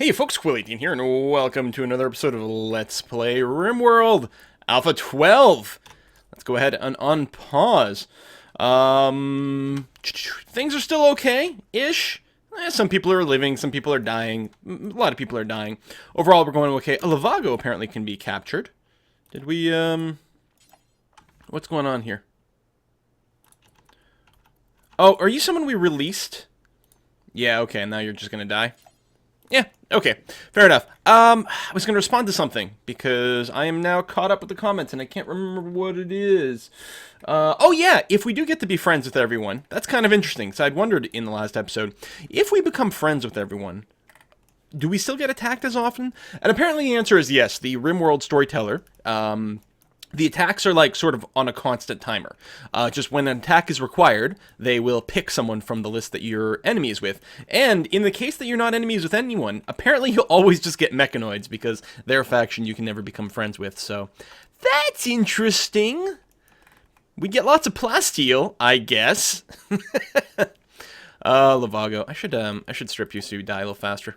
Hey folks, Quill18 here, and welcome to another episode of Let's Play RimWorld Alpha 12. Let's go ahead and unpause. Things are still okay-ish. Some people are living, some people are dying. A lot of people are dying. Overall, we're going okay. A Lavago apparently can be captured. Did we, what's going on here? Oh, are you someone we released? Yeah, okay, and now you're just gonna die? Yeah, okay, fair enough. I was going to respond to something, because I am now caught up with the comments, and I can't remember what it is. Oh yeah, if we do get to be friends with everyone, that's kind of interesting, so I'd wondered in the last episode, if we become friends with everyone, do we still get attacked as often? And apparently the answer is yes. The RimWorld storyteller, the attacks are like sort of on a constant timer. Just when an attack is required, they will pick someone from the list that you're enemies with. And in the case that you're not enemies with anyone, apparently you'll always just get mechanoids because they're a faction you can never become friends with. So that's interesting. We get lots of plasteel, I guess. Lavago. I should strip you so you die a little faster.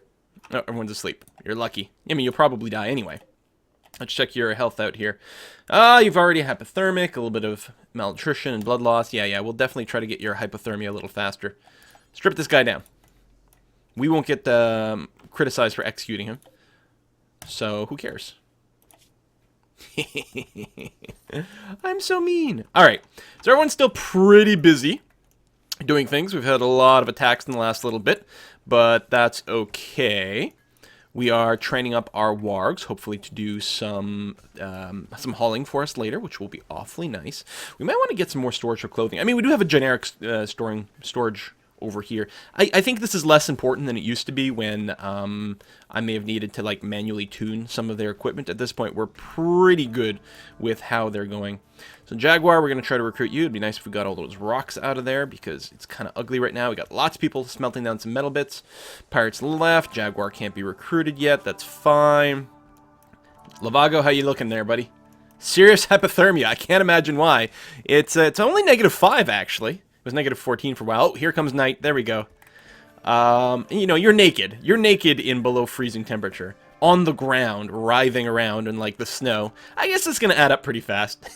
Oh, everyone's asleep. You're lucky. I mean, you'll probably die anyway. Let's check your health out here. You've already hypothermic, a little bit of malnutrition and blood loss. Yeah, we'll definitely try to get your hypothermia a little faster. Strip this guy down. We won't get criticized for executing him. So, who cares? I'm so mean. Alright, so everyone's still pretty busy doing things. We've had a lot of attacks in the last little bit, but that's okay. We are training up our wargs, hopefully to do some hauling for us later, which will be awfully nice. We might want to get some more storage for clothing. I mean, we do have a generic storage over here. I think this is less important than it used to be when I may have needed to like manually tune some of their equipment. At this point, we're pretty good with how they're going. So Jaguar, we're going to try to recruit you. It'd be nice if we got all those rocks out of there because it's kind of ugly right now. We got lots of people smelting down some metal bits. Pirates left. Jaguar can't be recruited yet. That's fine. Lavago, how you looking there, buddy? Serious hypothermia. I can't imagine why. It's only -5, actually. It was -14 for a while. Oh, here comes night. There we go. You know, you're naked. You're naked in below freezing temperature. On the ground, writhing around in, like, the snow. I guess it's gonna add up pretty fast.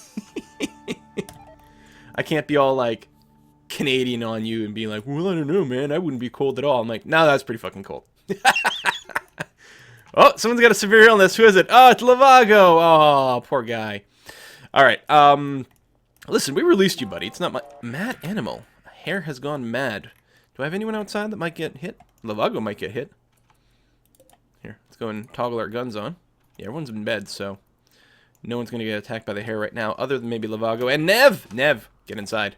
I can't be all, like, Canadian on you and be like, well, I don't know, man. I wouldn't be cold at all. I'm like, no, that's pretty fucking cold. Oh, someone's got a severe illness. Who is it? Oh, it's Lavago. Oh, poor guy. All right. Listen, we released you, buddy. It's not my... Mad animal. Hair has gone mad. Do I have anyone outside that might get hit? Lavago might get hit. Here, let's go and toggle our guns on. Yeah, everyone's in bed, so... No one's going to get attacked by the hair right now, other than maybe Lavago. And Nev! Nev, get inside.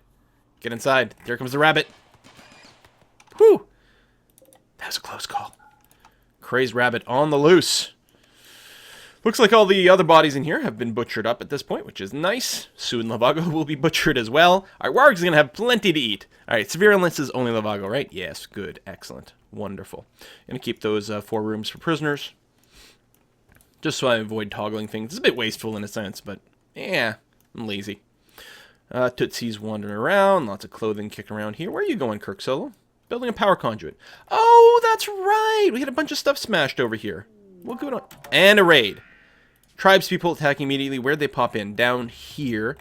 Get inside. There comes the rabbit. Whew! That was a close call. Crazed rabbit on the loose. Looks like all the other bodies in here have been butchered up at this point, which is nice. Soon Lavago will be butchered as well. Our warg's going to have plenty to eat. Alright, severe illness is only Lavago, right? Yes, good. Excellent. Wonderful. Going to keep those 4 rooms for prisoners. Just so I avoid toggling things. It's a bit wasteful in a sense, but yeah, I'm lazy. Tootsie's wandering around. Lots of clothing kicking around here. Where are you going, Kirk Solo? Building a power conduit. Oh, that's right! We had a bunch of stuff smashed over here. We'll go on. And a raid. Tribespeople attacking immediately. Where'd they pop in? Down here.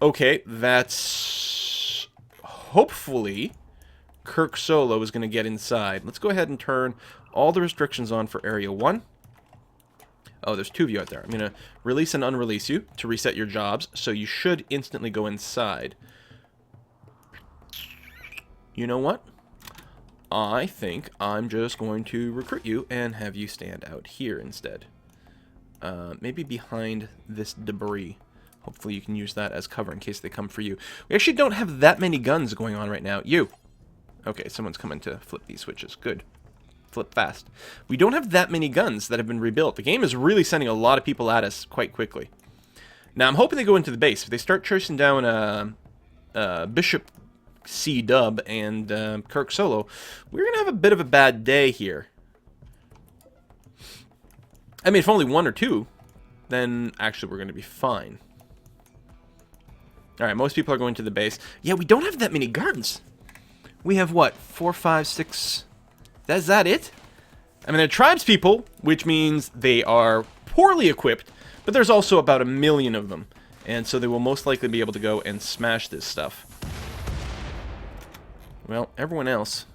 Okay, that's... Hopefully, Kirk Solo is going to get inside. Let's go ahead and turn all the restrictions on for Area 1. Oh, there's 2 of you out there. I'm going to release and unrelease you to reset your jobs, so you should instantly go inside. You know what? I think I'm just going to recruit you and have you stand out here instead. Maybe behind this debris. Hopefully you can use that as cover in case they come for you. We actually don't have that many guns going on right now. You! Okay, someone's coming to flip these switches. Good. Flip fast. We don't have that many guns that have been rebuilt. The game is really sending a lot of people at us quite quickly. Now, I'm hoping they go into the base. If they start chasing down Bishop C-Dub and Kirk Solo, we're going to have a bit of a bad day here. I mean, if only 1 or 2, then actually we're going to be fine. Alright, most people are going to the base. Yeah, we don't have that many guns. We have, what, 4, 5, 6... Is that it? I mean, they're tribespeople, which means they are poorly equipped, but there's also about 1 million of them. And so they will most likely be able to go and smash this stuff. Well, everyone else...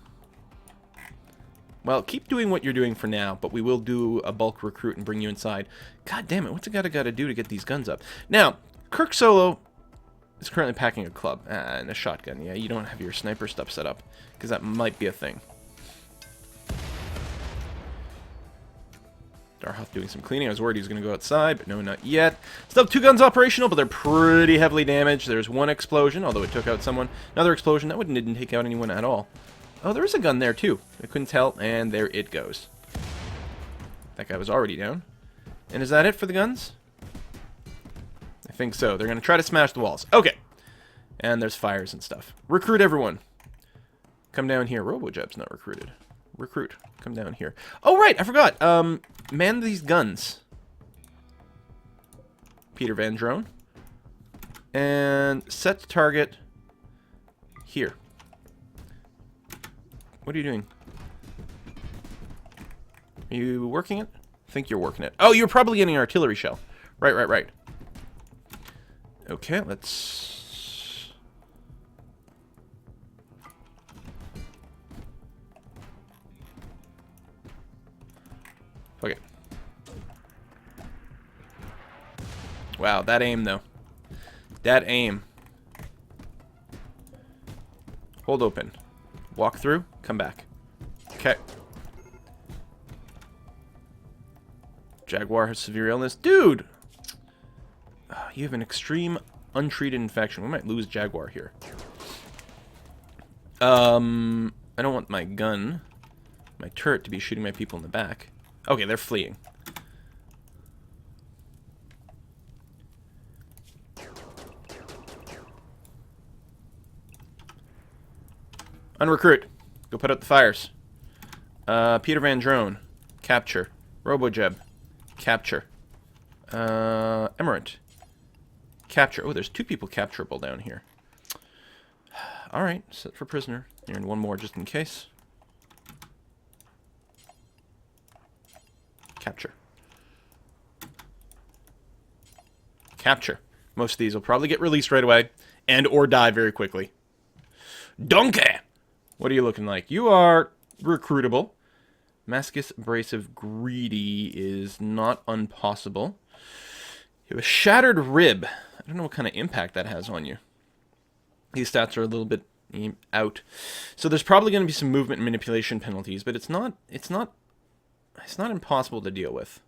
Well, keep doing what you're doing for now, but we will do a bulk recruit and bring you inside. God damn it, what's a guy got to do to get these guns up? Now, Kirk Solo is currently packing a club and a shotgun. Yeah, you don't have your sniper stuff set up, because that might be a thing. Darhoth doing some cleaning. I was worried he was going to go outside, but no, not yet. Still have 2 guns operational, but they're pretty heavily damaged. There's 1 explosion, although it took out someone. Another explosion. That one didn't take out anyone at all. Oh, there is a gun there, too. I couldn't tell, and there it goes. That guy was already down. And is that it for the guns? I think so. They're going to try to smash the walls. Okay. And there's fires and stuff. Recruit everyone. Come down here. RoboJeb's not recruited. Recruit. Come down here. Oh, right. I forgot. Man these guns. Peter Van Drone. And set target here. What are you doing? Are you working it? I think you're working it. Oh, you're probably getting an artillery shell. Right, right, right. Okay, let's... Okay. Wow, that aim, though. That aim. Hold open. Walk through, come back. Okay. Jaguar has severe illness. Dude! You have an extreme untreated infection. We might lose Jaguar here. I don't want my gun, my turret, to be shooting my people in the back. Okay, they're fleeing. Unrecruit. Go put out the fires. Peter Van Drone. Capture. RoboJeb. Capture. Emerald. Capture. Oh, there's 2 people capturable down here. Alright, set for prisoner. And 1 more just in case. Capture. Capture. Most of these will probably get released right away. And or die very quickly. Donkey! What are you looking like? You are recruitable. Mascus Abrasive Greedy is not impossible. You have a Shattered Rib. I don't know what kind of impact that has on you. These stats are a little bit out. So there's probably going to be some movement and manipulation penalties, but it's not impossible to deal with.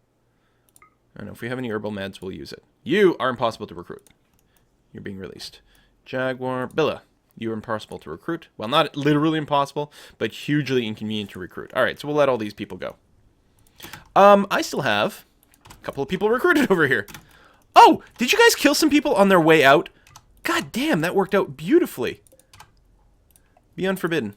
I don't know, if we have any herbal meds, we'll use it. You are impossible to recruit. You're being released. Jaguar Billa. You are impossible to recruit. Well, not literally impossible, but hugely inconvenient to recruit. Alright, so we'll let all these people go. I still have a couple of people recruited over here. Oh! Did you guys kill some people on their way out? God damn, that worked out beautifully. Be unforbidden.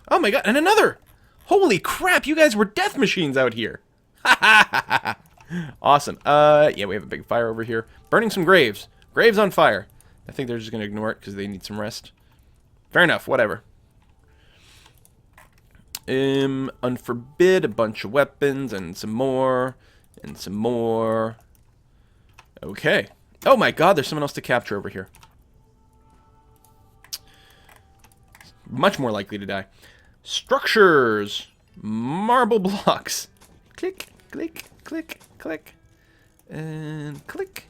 Oh my god, and another! Holy crap, you guys were death machines out here. Ha ha ha ha. Awesome. Yeah, we have a big fire over here. Burning some graves. Graves on fire. I think they're just going to ignore it because they need some rest. Fair enough, whatever. Unforbid, a bunch of weapons, and some more, and some more. Okay. Oh my god, there's someone else to capture over here. Much more likely to die. Structures. Marble blocks. Click, click, click, click. And click.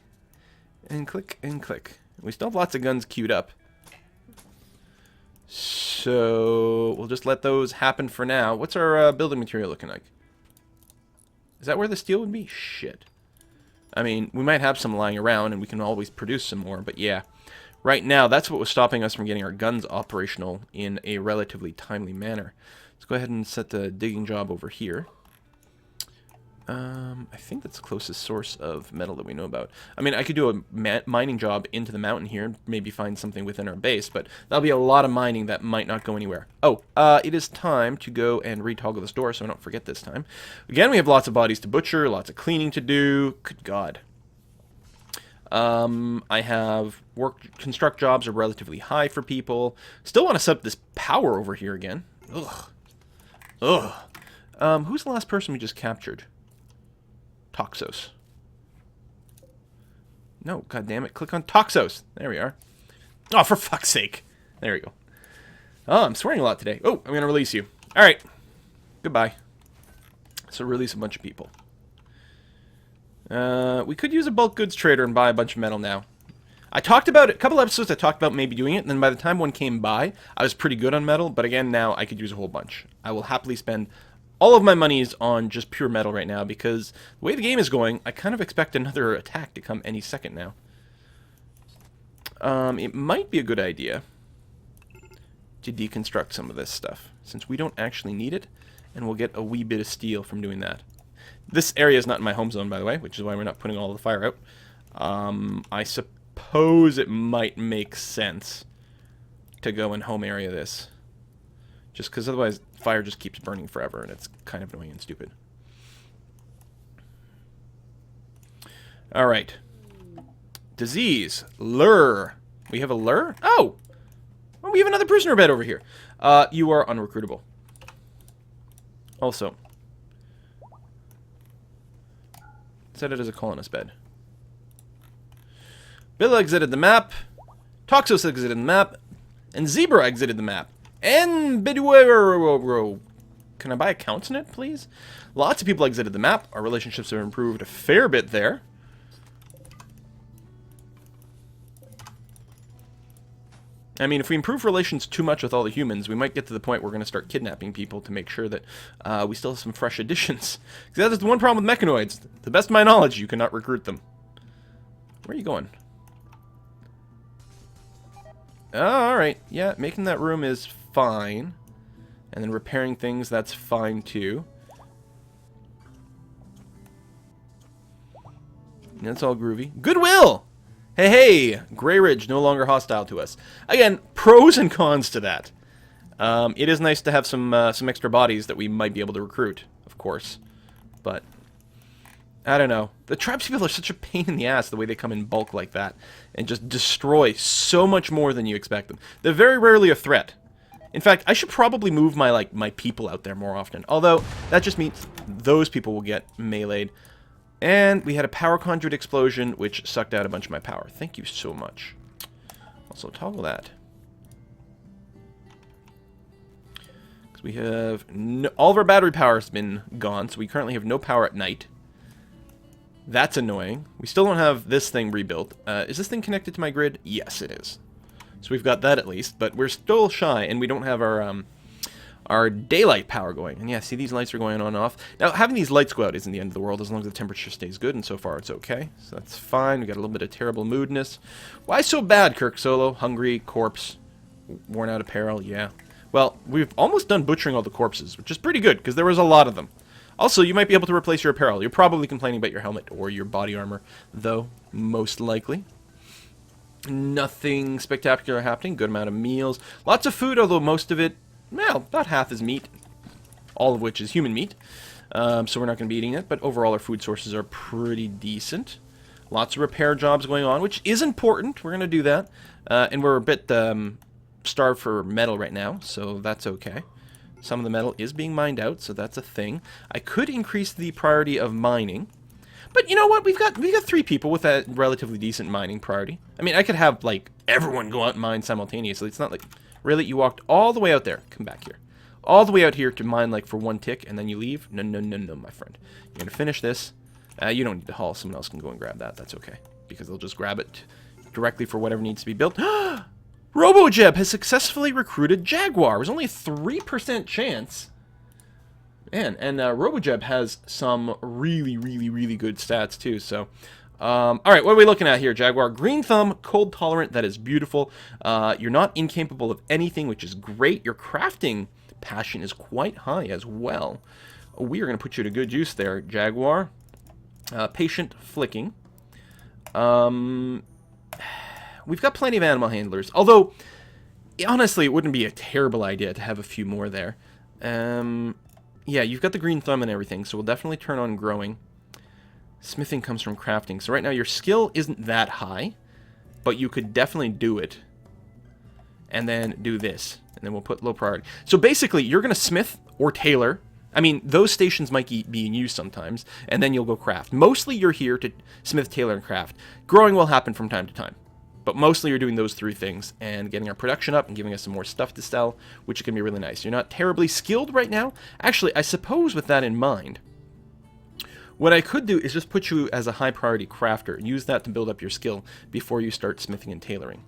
And click, and click. We still have lots of guns queued up. So we'll just let those happen for now. What's our building material looking like? Is that where the steel would be? Shit. I mean, we might have some lying around and we can always produce some more, but yeah. Right now, that's what was stopping us from getting our guns operational in a relatively timely manner. Let's go ahead and set the digging job over here. I think that's the closest source of metal that we know about. I mean, I could do a mining job into the mountain here and maybe find something within our base, but that'll be a lot of mining that might not go anywhere. Oh, it is time to go and retoggle this door so I don't forget this time. Again, we have lots of bodies to butcher, lots of cleaning to do. Good God. I have construct jobs are relatively high for people. Still want to set up this power over here again. Ugh. Ugh. Who's the last person we just captured? Toxos. No, god damn it. Click on Toxos. There we are. Oh, for fuck's sake. There we go. Oh, I'm swearing a lot today. Oh, I'm going to release you. All right. Goodbye. So release a bunch of people. We could use a bulk goods trader and buy a bunch of metal now. I talked about it, a couple episodes I talked about maybe doing it, and then by the time one came by, I was pretty good on metal, but again, now I could use a whole bunch. I will happily spend all of my monies on just pure metal right now, because the way the game is going, I kind of expect another attack to come any second now. It might be a good idea to deconstruct some of this stuff, since we don't actually need it, and we'll get a wee bit of steel from doing that. This area is not in my home zone, by the way, which is why we're not putting all the fire out. I suppose it might make sense to go and home area this. Just because otherwise fire just keeps burning forever, and it's kind of annoying and stupid. Alright. Disease. Lure. We have a lure? Oh! Well, we have another prisoner bed over here. You are unrecruitable. Also, set it as a colonist bed. Bill exited the map. Toxos exited the map. And Zebra exited the map. And Biduero. Can I buy accounts in it, please? Lots of people exited the map. Our relationships have improved a fair bit there. I mean, if we improve relations too much with all the humans, we might get to the point where we're going to start kidnapping people to make sure that we still have some fresh additions. Because that is the one problem with mechanoids. To the best of my knowledge, you cannot recruit them. Where are you going? Oh, alright. Yeah, making that room is fine. And then repairing things, that's fine too. That's all groovy. Goodwill! Hey, hey! Grey Ridge, no longer hostile to us. Again, pros and cons to that. It is nice to have some extra bodies that we might be able to recruit, of course. But, I don't know. The tribespeople are such a pain in the ass the way they come in bulk like that. And just destroy so much more than you expect them. They're very rarely a threat. In fact, I should probably move my people out there more often. Although, that just means those people will get meleeed. And we had a power conduit explosion, which sucked out a bunch of my power. Thank you so much. Also, toggle that. Because we have... all of our battery power has been gone, so we currently have no power at night. That's annoying. We still don't have this thing rebuilt. Is this thing connected to my grid? Yes, it is. So we've got that at least, but we're still shy, and we don't have our daylight power going. And yeah, see, these lights are going on and off. Now, having these lights go out isn't the end of the world as long as the temperature stays good, and so far it's okay. So that's fine. We got a little bit of terrible moodness. Why so bad, Kirk Solo? Hungry, corpse, worn out apparel, yeah. Well, we've almost done butchering all the corpses, which is pretty good, because there was a lot of them. Also, you might be able to replace your apparel. You're probably complaining about your helmet or your body armor, though, most likely. Nothing spectacular happening. Good amount of meals. Lots of food, although most of it, well, about half is meat. All of which is human meat. So we're not going to be eating it, but overall our food sources are pretty decent. Lots of repair jobs going on, which is important. We're going to do that. And we're a bit starved for metal right now, so that's okay. Some of the metal is being mined out, so that's a thing. I could increase the priority of mining. But you know what? We've got 3 people with a relatively decent mining priority. I mean, I could have, like, everyone go out and mine simultaneously. It's not like, really? You walked all the way out there. Come back here. All the way out here to mine, like, for 1 tick, and then you leave? No, no, no, no, my friend. You're going to finish this. You don't need to haul. Someone else can go and grab that. That's okay. Because they'll just grab it directly for whatever needs to be built. RoboJeb has successfully recruited Jaguar. It was only a 3% chance. Man, and RoboJeb has some really, really, really good stats, too. So, alright, what are we looking at here, Jaguar? Green Thumb, cold tolerant, that is beautiful. You're not incapable of anything, which is great. Your crafting passion is quite high as well. We are going to put you to good use there, Jaguar. Patient flicking. We've got plenty of animal handlers. Although, honestly, it wouldn't be a terrible idea to have a few more there. Yeah, you've got the green thumb and everything, so we'll definitely turn on growing. Smithing comes from crafting. So right now your skill isn't that high, but you could definitely do it. And then do this. And then we'll put low priority. So basically, you're going to smith or tailor. I mean, those stations might be in use sometimes, and then you'll go craft. Mostly you're here to smith, tailor, and craft. Growing will happen from time to time. But mostly you're doing those 3 things and getting our production up and giving us some more stuff to sell, which can be really nice. You're not terribly skilled right now. Actually, I suppose with that in mind, what I could do is just put you as a high priority crafter and use that to build up your skill before you start smithing and tailoring.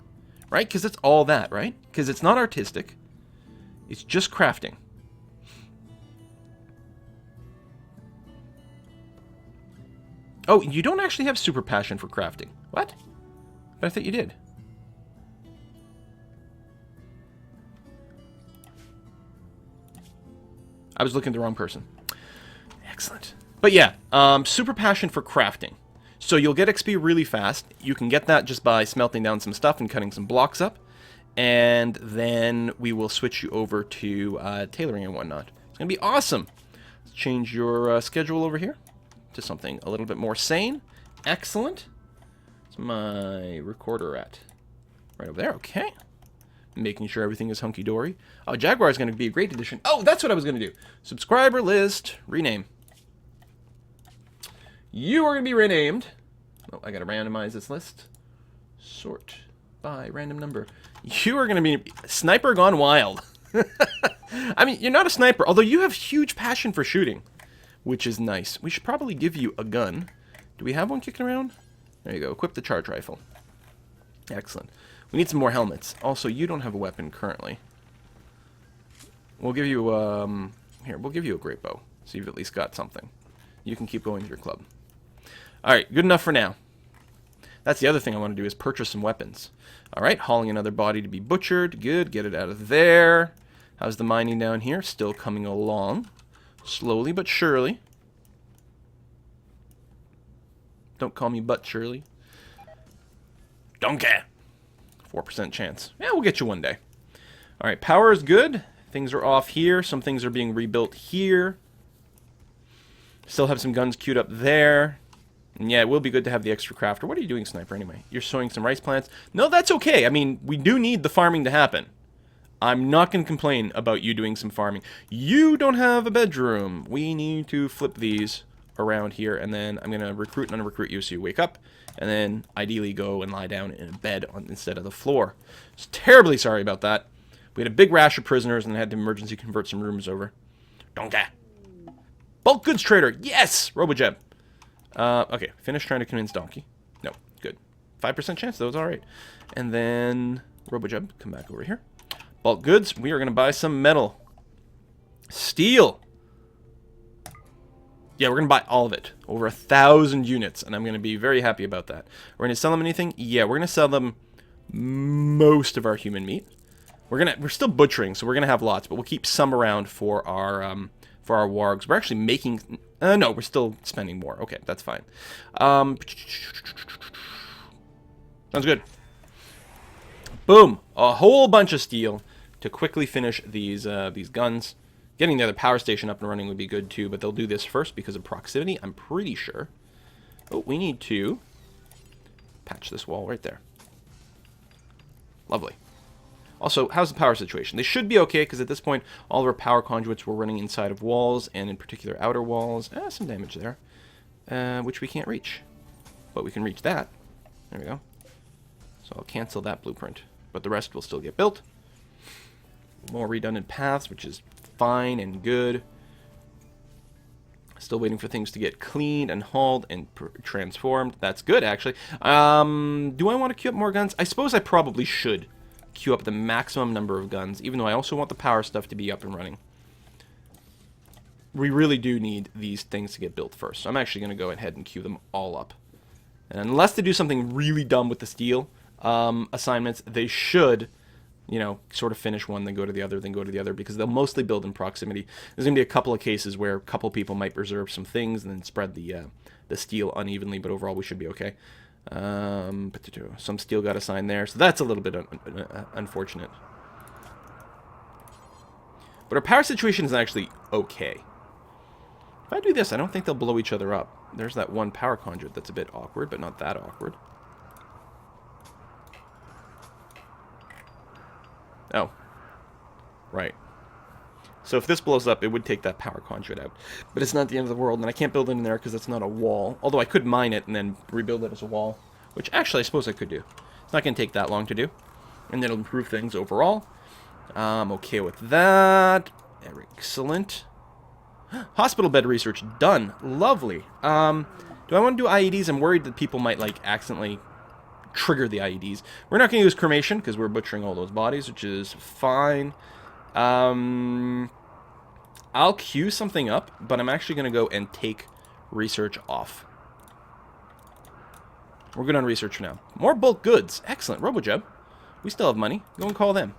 Right? Because it's all that, right? Because it's not artistic. It's just crafting. Oh, you don't actually have super passion for crafting. What? But I thought you did. I was looking at the wrong person. Excellent. But yeah, super passion for crafting. So you'll get XP really fast. You can get that just by smelting down some stuff and cutting some blocks up. And then we will switch you over to tailoring and whatnot. It's going to be awesome. Let's change your schedule over here to something a little bit more sane. Excellent. Where's my recorder at? Right over there, okay. Making sure everything is hunky-dory. Oh, Jaguar is going to be a great addition. Oh, that's what I was going to do. Subscriber list, rename. You are going to be renamed. Oh, I got to randomize this list. Sort by random number. You are going to be Sniper Gone Wild. I mean, you're not a sniper, although you have huge passion for shooting, which is nice. We should probably give you a gun. Do we have one kicking around? There you go. Equip the charge rifle. Excellent. We need some more helmets. Also, you don't have a weapon currently. We'll give you, here, we'll give you a great bow, so you've at least got something. You can keep going to your club. Alright, good enough for now. That's the other thing I want to do is purchase some weapons. Alright, hauling another body to be butchered. Good, get it out of there. How's the mining down here? Still coming along. Slowly but surely. Don't call me Butt Shirley. Donkey. 4% chance. Yeah, we'll get you one day. Alright, power is good. Things are off here. Some things are being rebuilt here. Still have some guns queued up there. And yeah, it will be good to have the extra crafter. What are you doing, Sniper, anyway? You're sowing some rice plants? No, that's okay. I mean, we do need the farming to happen. I'm not going to complain about you doing some farming. You don't have a bedroom. We need to flip these around here, and then I'm going to recruit and unrecruit you so you wake up, and then ideally go and lie down in a bed instead of the floor. So terribly sorry about that. We had a big rash of prisoners and had to emergency convert some rooms over. Donkey. Bulk goods trader. Yes! Robojeb. Okay, finish trying to convince Donkey. No, good. 5% chance, though, it's alright. And then, Robojeb, come back over here. Bulk goods, we are going to buy some metal. Steel. Yeah, we're going to buy all of it. Over 1,000 units, and I'm going to be very happy about that. We're going to sell them anything? Yeah, we're going to sell them most of our human meat. We're still butchering, so we're going to have lots, but we'll keep some around for our wargs. We're actually making... no, we're still spending more. Okay, that's fine. Sounds good. Boom! A whole bunch of steel to quickly finish these guns. Getting the other power station up and running would be good too, but they'll do this first because of proximity, I'm pretty sure. Oh, we need to patch this wall right there. Lovely. Also, how's the power situation? They should be okay, because at this point, all of our power conduits were running inside of walls, and in particular outer walls. Some damage there, which we can't reach. But we can reach that. There we go. So I'll cancel that blueprint. But the rest will still get built. More redundant paths, which is fine and good. Still waiting for things to get cleaned and hauled and transformed. That's good, actually. Do I want to queue up more guns? I suppose I probably should queue up the maximum number of guns, even though I also want the power stuff to be up and running. We really do need these things to get built first, so I'm actually going to go ahead and queue them all up. And unless they do something really dumb with the steel assignments, they should, you know, sort of finish one, then go to the other, then go to the other, because they'll mostly build in proximity. There's going to be a couple of cases where a couple people might reserve some things and then spread the steel unevenly, but overall we should be okay. Some steel got assigned there, so that's a little bit unfortunate. But our power situation is actually okay. If I do this, I don't think they'll blow each other up. There's that one power conduit that's a bit awkward, but not that awkward. Oh. Right. So if this blows up, it would take that power conduit out. But it's not the end of the world, and I can't build it in there because it's not a wall. Although I could mine it and then rebuild it as a wall, which actually I suppose I could do. It's not going to take that long to do, and it'll improve things overall. I'm okay with that. Excellent. Hospital bed research done. Lovely. Do I want to do IEDs? I'm worried that people might like accidentally trigger the IEDs. We're not going to use cremation because we're butchering all those bodies, which is fine. I'll queue something up, but I'm actually going to go and take research off. We're good on research for now. More bulk goods. Excellent. RoboJeb. We still have money. Go and call them.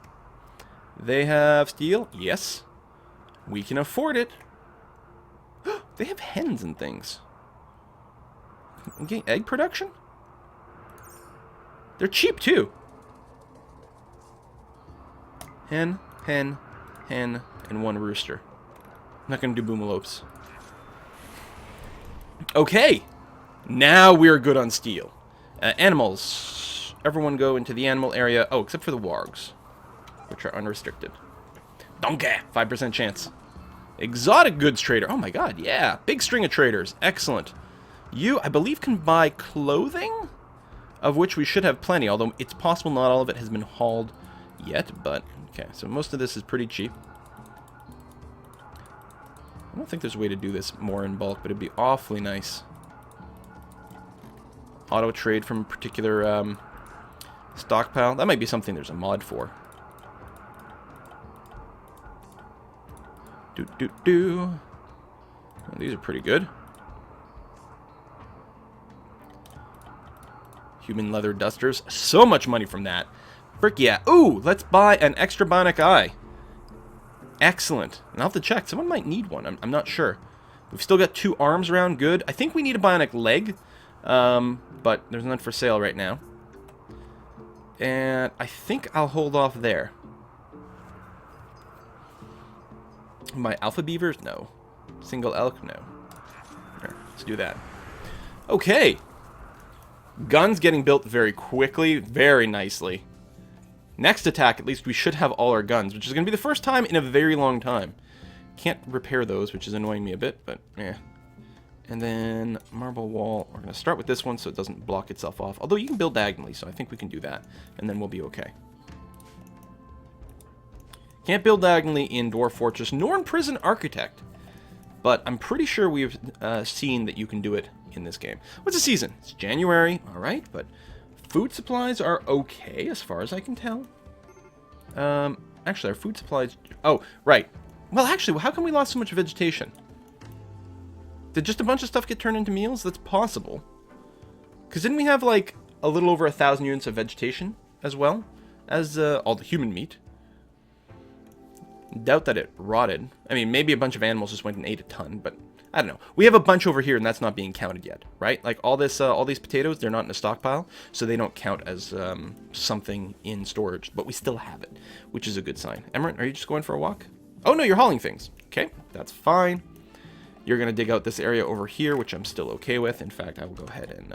They have steel. Yes. We can afford it. They have hens and things. Okay, egg production? They're cheap too. Hen, hen, hen, and one rooster. I'm not going to do boomalopes. Okay. Now we're good on steel. Animals. Everyone go into the animal area. Oh, except for the wargs, which are unrestricted. Donkey. 5% chance. Exotic goods trader. Oh my god, yeah. Big string of traders. Excellent. You, I believe, can buy clothing, of which we should have plenty, although it's possible not all of it has been hauled yet, but okay, so most of this is pretty cheap. I don't think there's a way to do this more in bulk, but it'd be awfully nice. Auto trade from a particular stockpile. That might be something there's a mod for. Oh, these are pretty good. Human leather dusters. So much money from that. Frick yeah. Ooh, let's buy an extra bionic eye. Excellent. And I'll have to check. Someone might need one. I'm not sure. We've still got 2 arms around. Good. I think we need a bionic leg. But there's none for sale right now. And I think I'll hold off there. My alpha beavers? No. Single elk? No. Here, let's do that. Okay. Guns getting built very quickly, very nicely. Next attack, at least we should have all our guns, which is going to be the first time in a very long time. Can't repair those, which is annoying me a bit, but yeah. And then marble wall. We're going to start with this one so it doesn't block itself off. Although you can build diagonally, so I think we can do that. And then we'll be okay. Can't build diagonally in Dwarf Fortress, nor in Prison Architect. But I'm pretty sure we've seen that you can do it in this game. What's the season? It's January, alright, but food supplies are okay as far as I can tell. Actually, our food supplies... Oh, right. Well, actually, how come we lost so much vegetation? Did just a bunch of stuff get turned into meals? That's possible. Because didn't we have, like, a little over 1,000 units of vegetation as well as all the human meat? Doubt that it rotted. I mean, maybe a bunch of animals just went and ate a ton, but I don't know. We have a bunch over here, and that's not being counted yet, right? Like all this, all these potatoes, they're not in a stockpile, so they don't count as something in storage. But we still have it, which is a good sign. Emmerich, are you just going for a walk? Oh no, you're hauling things. Okay, that's fine. You're gonna dig out this area over here, which I'm still okay with. In fact, I will go ahead and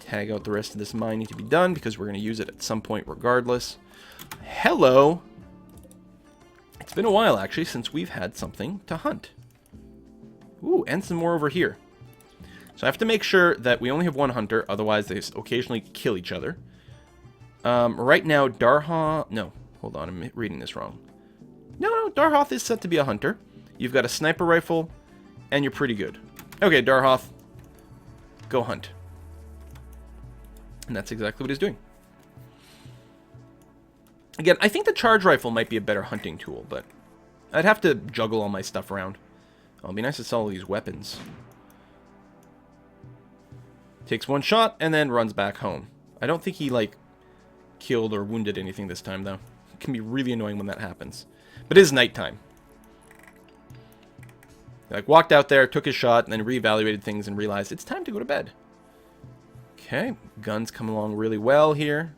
tag out the rest of this mining to be done because we're gonna use it at some point, regardless. Hello. It's been a while, actually, since we've had something to hunt. Ooh, and some more over here. So I have to make sure that we only have one hunter, otherwise they occasionally kill each other. Right now, Darhoth... No, hold on, I'm reading this wrong. No, Darhoth is set to be a hunter. You've got a sniper rifle, and you're pretty good. Okay, Darhoth, go hunt. And that's exactly what he's doing. Again, I think the charge rifle might be a better hunting tool, but I'd have to juggle all my stuff around. Oh, it'd be nice to sell all these weapons. Takes one shot and then runs back home. I don't think he, like, killed or wounded anything this time, though. It can be really annoying when that happens. But it is nighttime. Like, walked out there, took his shot, and then reevaluated things and realized it's time to go to bed. Okay, guns come along really well here.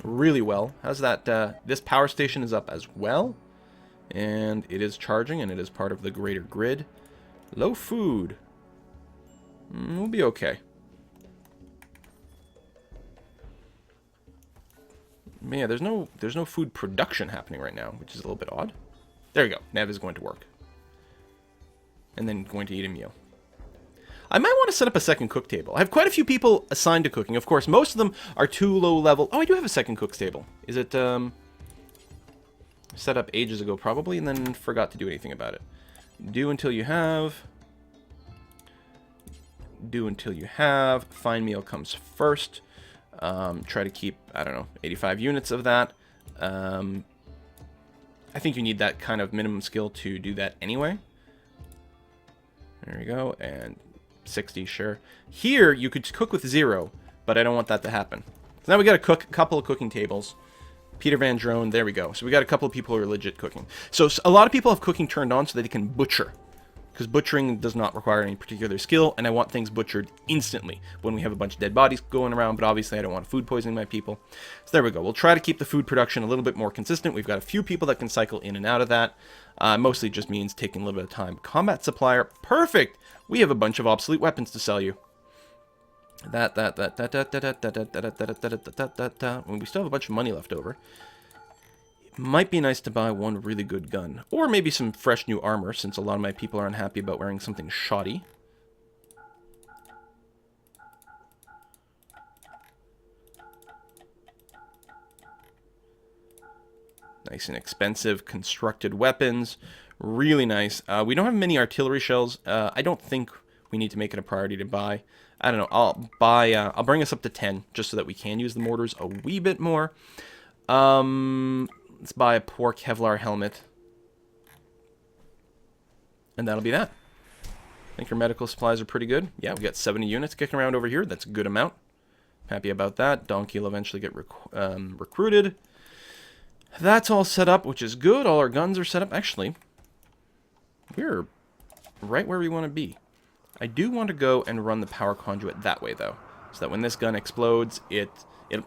Really well. How's that? This power station is up as well. And it is charging, and it is part of the greater grid. Low food. We'll be okay. Man, there's no food production happening right now, which is a little bit odd. There we go. Nav is going to work. And then going to eat a meal. I might want to set up a second cook table. I have quite a few people assigned to cooking. Of course, most of them are too low level. Oh, I do have a second cook table. Is it set up ages ago probably, and then forgot to do anything about it. Do until you have. Do until you have. Fine meal comes first. Try to keep, I don't know, 85 units of that. I think you need that kind of minimum skill to do that anyway. There we go, and 60, sure. Here, you could cook with 0, but I don't want that to happen. So now we got a couple of cooking tables. Peter Van Drone, there we go. So we got a couple of people who are legit cooking. So a lot of people have cooking turned on so that they can butcher. Because butchering does not require any particular skill, and I want things butchered instantly when we have a bunch of dead bodies going around, but obviously I don't want food poisoning my people. So there we go. We'll try to keep the food production a little bit more consistent. We've got a few people that can cycle in and out of that. Mostly just means taking a little bit of time. Combat supplier, perfect! We have a bunch of obsolete weapons to sell you. We still have a bunch of money left over. Might be nice to buy one really good gun. Or maybe some fresh new armor, since a lot of my people are unhappy about wearing something shoddy. Nice and expensive constructed weapons. Really nice. We don't have many artillery shells. I don't think we need to make it a priority to buy. I don't know. I'll bring us up to 10, just so that we can use the mortars a wee bit more. Let's buy a poor Kevlar helmet. And that'll be that. I think our medical supplies are pretty good. Yeah, we got 70 units kicking around over here. That's a good amount. Happy about that. Donkey will eventually get recruited. That's all set up, which is good. All our guns are set up. Actually, we're right where we want to be. I do want to go and run the power conduit that way, though. So that when this gun explodes, it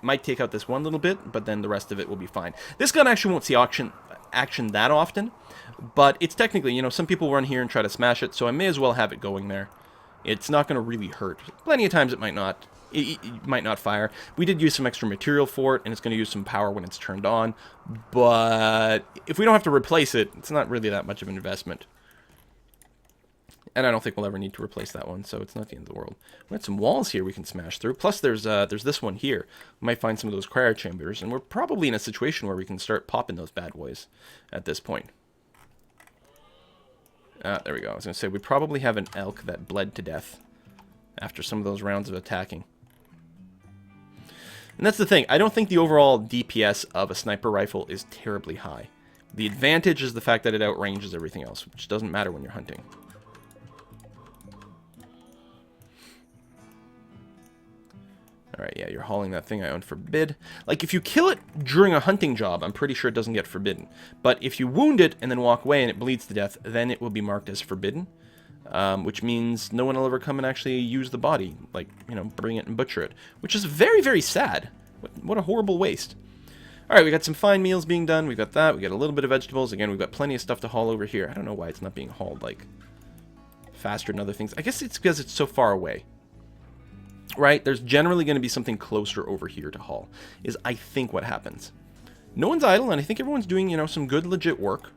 might take out this one little bit, but then the rest of it will be fine. This gun actually won't see action that often, but it's technically, you know, some people run here and try to smash it, so I may as well have it going there. It's not going to really hurt. Plenty of times it might not. It might not fire. We did use some extra material for it, and it's going to use some power when it's turned on, but if we don't have to replace it, it's not really that much of an investment. And I don't think we'll ever need to replace that one, so it's not the end of the world. We got some walls here we can smash through. Plus, there's this one here. We might find some of those cryo chambers, and we're probably in a situation where we can start popping those bad boys at this point. There we go. I was going to say, we probably have an elk that bled to death after some of those rounds of attacking. And that's the thing. I don't think the overall DPS of a sniper rifle is terribly high. The advantage is the fact that it outranges everything else, which doesn't matter when you're hunting. Alright, yeah, you're hauling that thing I own forbid. Like, if you kill it during a hunting job, I'm pretty sure it doesn't get forbidden. But if you wound it and then walk away and it bleeds to death, then it will be marked as forbidden. Which means no one will ever come and actually use the body. Like, you know, bring it and butcher it. Which is very, very sad. What a horrible waste. Alright, we got some fine meals being done. We've got that. We got a little bit of vegetables. Again, we've got plenty of stuff to haul over here. I don't know why it's not being hauled, like, faster than other things. I guess it's because it's so far away. Right? There's generally going to be something closer over here to haul, is I think what happens. No one's idle, and I think everyone's doing, you know, some good, legit work.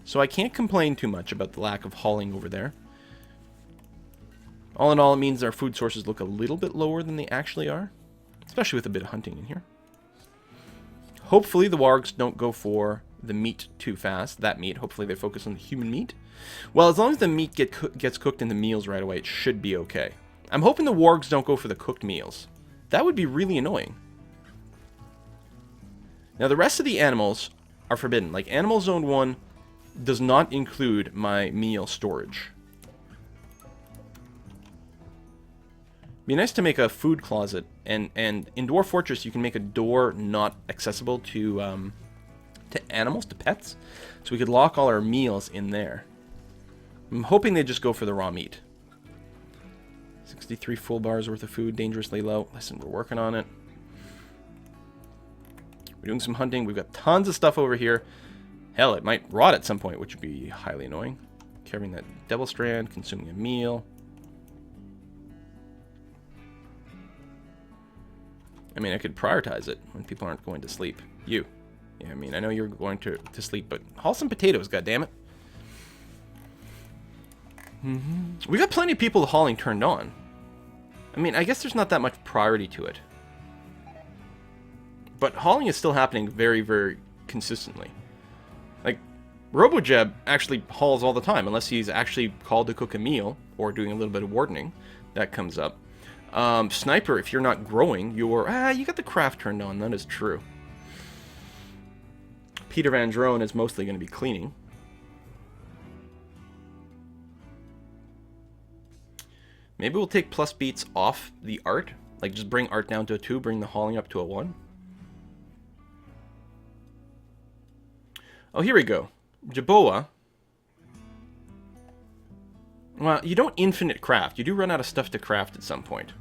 So I can't complain too much about the lack of hauling over there. All in all, it means our food sources look a little bit lower than they actually are, especially with a bit of hunting in here. Hopefully the wargs don't go for the meat too fast, that meat. Hopefully they focus on the human meat. Well, as long as the meat gets cooked in the meals right away, it should be okay. I'm hoping the wargs don't go for the cooked meals. That would be really annoying. Now, the rest of the animals are forbidden. Like, Animal Zone 1 does not include my meal storage. Be nice to make a food closet, and in Dwarf Fortress you can make a door not accessible to animals, to pets, so we could lock all our meals in there. I'm hoping they just go for the raw meat. 63 full bars worth of food, dangerously low. Listen, we're working on it. We're doing some hunting. We've got tons of stuff over here. Hell, it might rot at some point, which would be highly annoying. Carrying that devil strand, consuming a meal. I mean, I could prioritize it when people aren't going to sleep. You. Yeah, I mean, I know you're going to sleep, but haul some potatoes, goddammit. We got plenty of people hauling turned on. I mean, I guess there's not that much priority to it. But hauling is still happening very, very consistently. Like, RoboJeb actually hauls all the time, unless he's actually called to cook a meal or doing a little bit of wardening. That comes up. Sniper, if you're not growing, you're... you got the craft turned on. That is true. Peter Van Drone is mostly going to be cleaning. Maybe we'll take plus beats off the art. Like, just bring art down to a 2, bring the hauling up to a 1. Oh, here we go. Jaboa. Well, you don't infinite craft. You do run out of stuff to craft at some point.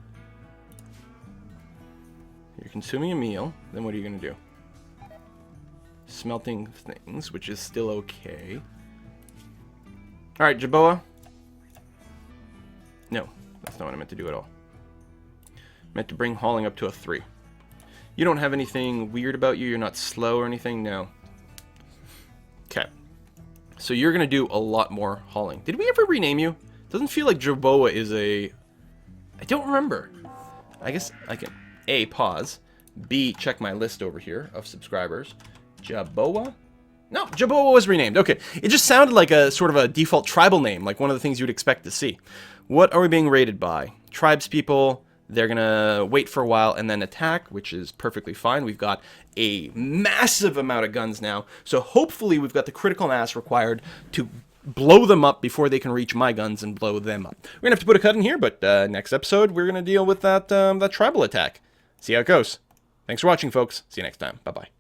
You're consuming a meal. Then what are you going to do? Smelting things, which is still okay. Alright, Jaboa. No, that's not what I meant to do at all. I meant to bring hauling up to a 3. You don't have anything weird about you? You're not slow or anything? No. Okay. So you're going to do a lot more hauling. Did we ever rename you? Doesn't feel like Jaboa is a... I don't remember. I guess I can A, pause. B, check my list over here of subscribers. Jaboa? No, Jaboa was renamed. Okay. It just sounded like a sort of a default tribal name, like one of the things you'd expect to see. What are we being raided by? Tribespeople. They're going to wait for a while and then attack, which is perfectly fine. We've got a massive amount of guns now. So hopefully we've got the critical mass required to blow them up before they can reach my guns and blow them up. We're going to have to put a cut in here, but next episode we're going to deal with that tribal attack. See how it goes. Thanks for watching, folks. See you next time. Bye-bye.